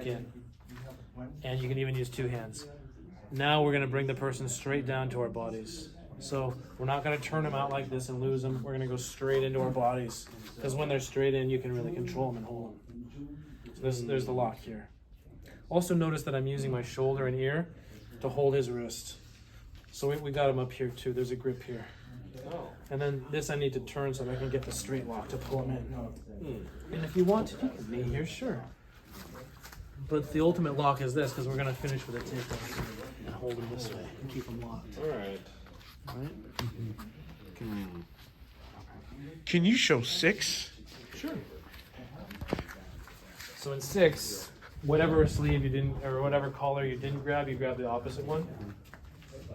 in. And you can even use two hands. Now we're going to bring the person straight down to our bodies. So we're not going to turn them out like this and lose them. We're going to go straight into our bodies. Because when they're straight in, you can really control them and hold them. So there's the lock here. Also notice that I'm using my shoulder and ear to hold his wrist. So we got him up here too. There's a grip here. And then this I need to turn so that I can get the straight lock to pull him in. And if you want to, you can knee here, sure. But the ultimate lock is this, because we're going to finish with a takedown and hold him this way and keep him locked. All right. Can you show 6? Sure. So in 6, whatever sleeve you didn't, or whatever collar you didn't grab, you grab the opposite one.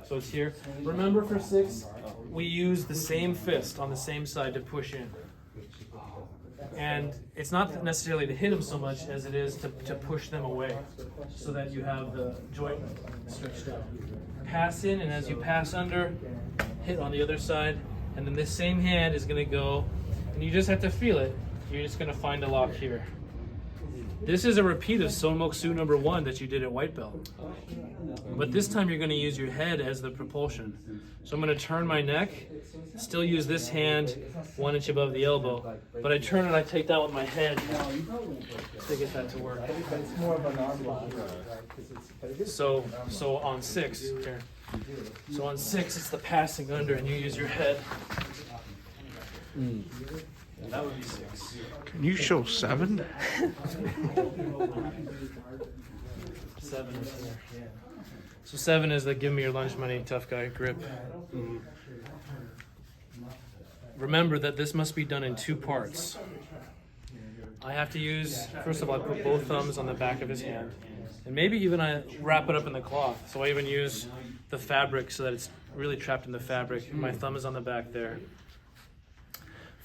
So it's here. Remember for 6, we use the same fist on the same side to push in. And it's not necessarily to hit them so much as it is to push them away so that you have the joint stretched out. Pass in, and as you pass under, hit on the other side, and then this same hand is going to go, and you just have to feel it. You're just going to find a lock here. This is a repeat of Bok Soo number 1 that you did at white belt. But this time you're going to use your head as the propulsion. So I'm going to turn my neck, still use this hand 1 inch above the elbow, but I turn and I take that with my head to get that to work. So on 6, here. So on 6 it's the passing under and you use your head. That would be 6. Can you show 7? 7 is there. So 7 is the give me your lunch money, tough guy grip. Remember that this must be done in 2 parts. I have to use, first of all, I put both thumbs on the back of his hand. And maybe even I wrap it up in the cloth. So I even use the fabric so that it's really trapped in the fabric. My thumb is on the back there.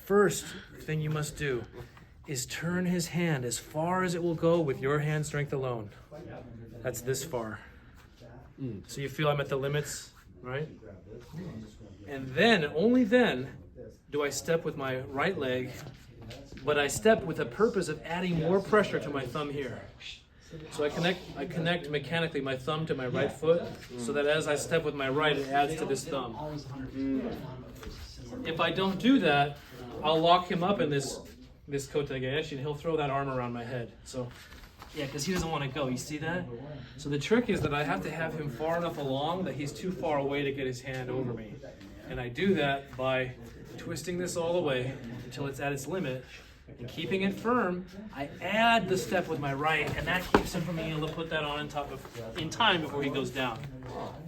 First thing you must do is turn his hand as far as it will go with your hand strength alone. That's this far. So you feel I'm at the limits, right? And then, only then, do I step with my right leg, but I step with the purpose of adding more pressure to my thumb here. So I connect mechanically my thumb to my right foot, so that as I step with my right, it adds to this thumb. If I don't do that, I'll lock him up in this kotegaeshi, and he'll throw that arm around my head. So, yeah, because he doesn't want to go. You see that? So the trick is that I have to have him far enough along that he's too far away to get his hand over me. And I do that by twisting this all the way until it's at its limit. And keeping it firm, I add the step with my right, and that keeps him from being able to put that on top of in time before he goes down.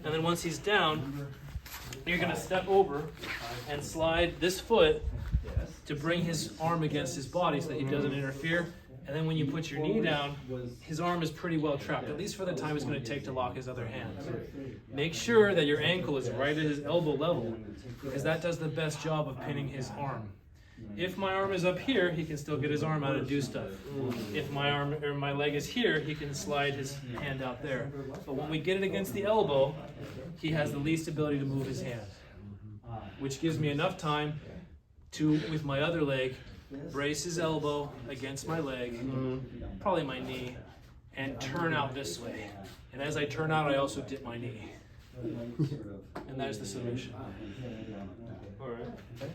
And then once he's down, you're going to step over and slide this foot to bring his arm against his body so that he doesn't interfere. And then when you put your knee down, his arm is pretty well trapped, at least for the time it's going to take to lock his other hand. Make sure that your ankle is right at his elbow level, because that does the best job of pinning his arm. If my arm is up here, he can still get his arm out and do stuff. If my arm or my leg is here, he can slide his hand out there. But when we get it against the elbow, he has the least ability to move his hand, which gives me enough time to, with my other leg, brace his elbow against my leg, probably my knee, and turn out this way. And as I turn out, I also dip my knee. And that is the solution. All right.